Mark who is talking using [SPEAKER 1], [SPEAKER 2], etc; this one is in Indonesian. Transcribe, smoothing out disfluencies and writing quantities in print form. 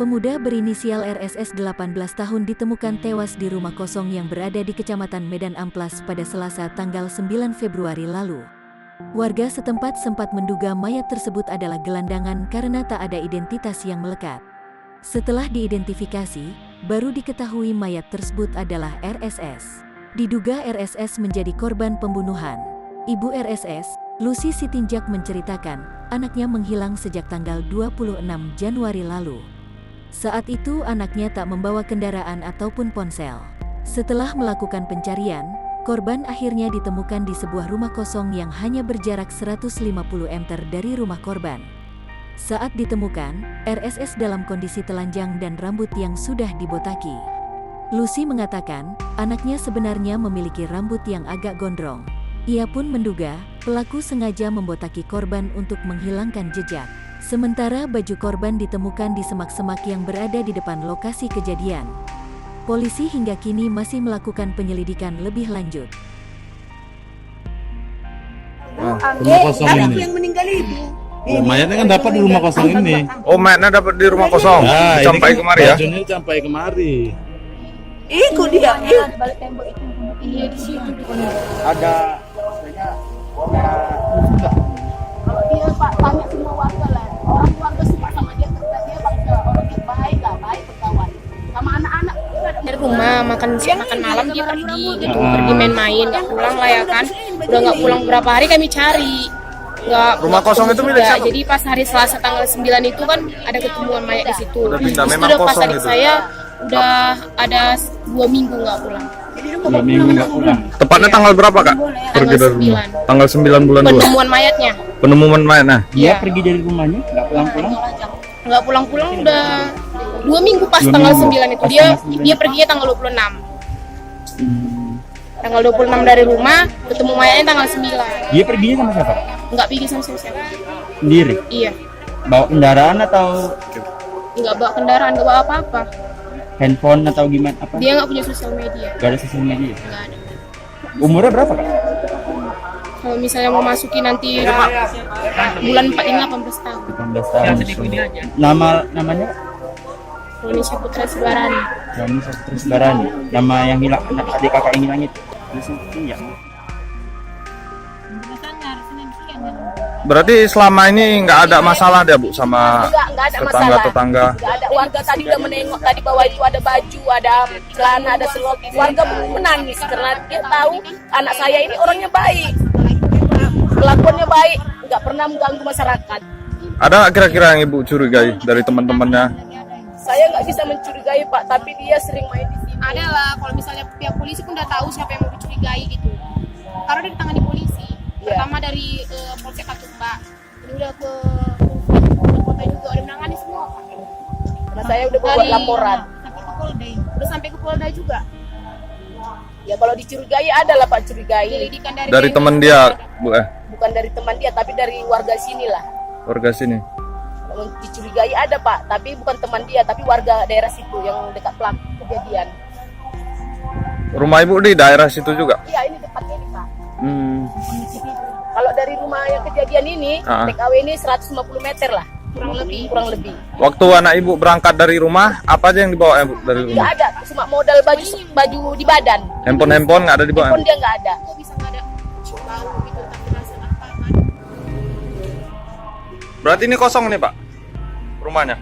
[SPEAKER 1] Pemuda berinisial RSS 18 tahun ditemukan tewas di rumah kosong yang berada di Kecamatan Medan Amplas pada Selasa tanggal 9 Februari lalu. Warga setempat sempat menduga mayat tersebut adalah gelandangan karena tak ada identitas yang melekat. Setelah diidentifikasi, baru diketahui mayat tersebut adalah RSS. Diduga RSS menjadi korban pembunuhan. Ibu RSS, Lucy Sitinjak menceritakan, anaknya menghilang sejak tanggal 26 Januari lalu. Saat itu anaknya tak membawa kendaraan ataupun ponsel. Setelah melakukan pencarian, korban akhirnya ditemukan di sebuah rumah kosong yang hanya berjarak 150 meter dari rumah korban. Saat ditemukan, RSS dalam kondisi telanjang dan rambut yang sudah dibotaki. Lucy mengatakan, anaknya sebenarnya memiliki rambut yang agak gondrong. Ia pun menduga, pelaku sengaja membotaki korban untuk menghilangkan jejak. Sementara baju korban ditemukan di semak-semak yang berada di depan lokasi kejadian. Polisi hingga kini masih melakukan penyelidikan lebih lanjut.
[SPEAKER 2] Rumah kosong ini.
[SPEAKER 3] Yang meninggal itu.
[SPEAKER 2] Oh, mayatnya kan dapat di rumah kosong ini.
[SPEAKER 4] Oh, mayatnya dapat di rumah kosong.
[SPEAKER 2] Nah,
[SPEAKER 4] Sampai
[SPEAKER 2] ini kan
[SPEAKER 4] kemari ya.
[SPEAKER 2] bajunya sampai kemari.
[SPEAKER 3] Ikut dia.
[SPEAKER 5] Di balik tembok itu. Iya di situ.
[SPEAKER 6] Ada maksudnya
[SPEAKER 5] Kalau dia Pak tanya semua warga lah. Orang warga suka sama dia kerja dia orang yang baik lah, baik berkawan. Sama anak-anak
[SPEAKER 7] dari rumah makan siang makan malam dia pergi gitu, pergi main-main nggak pulang lah ya kan. Udah nggak pulang berapa hari kami cari.
[SPEAKER 4] Rumah kosong itu milik siapa?
[SPEAKER 7] Jadi pas hari Selasa tanggal 9 itu kan ada ketemuan mayat di situ.
[SPEAKER 4] Udah pindah,
[SPEAKER 7] Terus
[SPEAKER 4] memang
[SPEAKER 7] udah pas
[SPEAKER 4] kosong
[SPEAKER 7] adik
[SPEAKER 4] gitu.
[SPEAKER 7] saya udah ada 2 minggu nggak pulang.
[SPEAKER 2] 2 minggu nggak pulang.
[SPEAKER 4] Tepatnya tanggal berapa, Kak? Pergi dari rumah. Tanggal 9 bulan 2.
[SPEAKER 7] Penemuan mayatnya.
[SPEAKER 4] Penemuan mayatnya.
[SPEAKER 2] Dia pergi dari rumahnya nggak pulang-pulang.
[SPEAKER 7] Nggak pulang-pulang udah 2 minggu pas
[SPEAKER 2] 2
[SPEAKER 7] tanggal
[SPEAKER 2] minggu.
[SPEAKER 7] 9 itu
[SPEAKER 2] Pas
[SPEAKER 7] dia
[SPEAKER 2] tanggal 9.
[SPEAKER 7] dia perginya tanggal 26. Tanggal 26 dari rumah, ketemu mayatnya tanggal 9.
[SPEAKER 2] Dia perginya sama siapa?
[SPEAKER 7] Nggak pergi sama siapa.
[SPEAKER 2] Sendiri.
[SPEAKER 7] Iya,
[SPEAKER 2] Bawa kendaraan atau
[SPEAKER 7] nggak bawa kendaraan, nggak bawa apa-apa.
[SPEAKER 2] handphone atau gimana apa?
[SPEAKER 7] Dia nggak punya sosial media,
[SPEAKER 2] Gak ada sosial media.
[SPEAKER 7] nggak ada.
[SPEAKER 2] Umurnya berapa, Kak?
[SPEAKER 7] Kalau misalnya mau masuki nanti bulan 4 ini 18 tahun.
[SPEAKER 2] 18 tahun. Namanya
[SPEAKER 7] Indonesia Putra Sebarani.
[SPEAKER 2] Rani Sastro Sebarani. Nama yang hilang, adik kakak yang hilang itu. Iya.
[SPEAKER 4] Berarti selama ini nggak ada masalah dia, Bu, sama
[SPEAKER 5] nggak ada masalah.
[SPEAKER 4] tetangga-tetangga.
[SPEAKER 5] Nggak ada, warga tadi udah menengok, tadi bawah itu ada baju, ada celana, ada selop. Warga menangis karena dia tahu anak saya ini orangnya baik, kelakuannya baik, nggak pernah mengganggu masyarakat.
[SPEAKER 4] Ada nggak kira-kira yang Ibu curigai dari teman-temannya?
[SPEAKER 5] Saya nggak bisa mencurigai Pak, tapi dia sering main di sini.
[SPEAKER 7] Ada lah, kalau misalnya pihak polisi pun udah tahu siapa yang mau dicurigai gitu. Karena udah ditangani polisi.
[SPEAKER 5] Iya.
[SPEAKER 7] Pertama dari Polsek Katumbak, ini udah ke kota juga, udah menangani semua Pak.
[SPEAKER 5] Karena saya udah buat laporan.
[SPEAKER 7] Sampai ke Polda, udah sampai ke Polda juga.
[SPEAKER 5] Ya kalau dicurigai ada lah Pak curigai.
[SPEAKER 7] Penyelidikan
[SPEAKER 4] Dari teman dia, Bu,
[SPEAKER 5] Bukan dari teman dia, tapi dari warga sini lah.
[SPEAKER 4] warga sini.
[SPEAKER 5] Kalau dicurigai ada Pak, tapi bukan teman dia, tapi warga daerah situ yang dekat pelaku kejadian.
[SPEAKER 4] Rumah Ibu di daerah situ juga?
[SPEAKER 5] Iya ini tempatnya ini Pak.
[SPEAKER 4] Hmm.
[SPEAKER 5] Kalau dari rumah yang kejadian ini, TKW ini 150 meter lah, kurang lebih.
[SPEAKER 4] Waktu anak Ibu berangkat dari rumah, apa aja yang dibawa Ibu dari
[SPEAKER 5] Nggak
[SPEAKER 4] rumah?
[SPEAKER 5] ada, cuma modal baju di badan.
[SPEAKER 4] Handphone nggak ada dibawa?
[SPEAKER 5] Handphone dia nggak ada.
[SPEAKER 7] Kok bisa nggak ada bau gitu, tapi rasa apa kan?
[SPEAKER 4] Berarti ini kosong nih, Pak, rumahnya?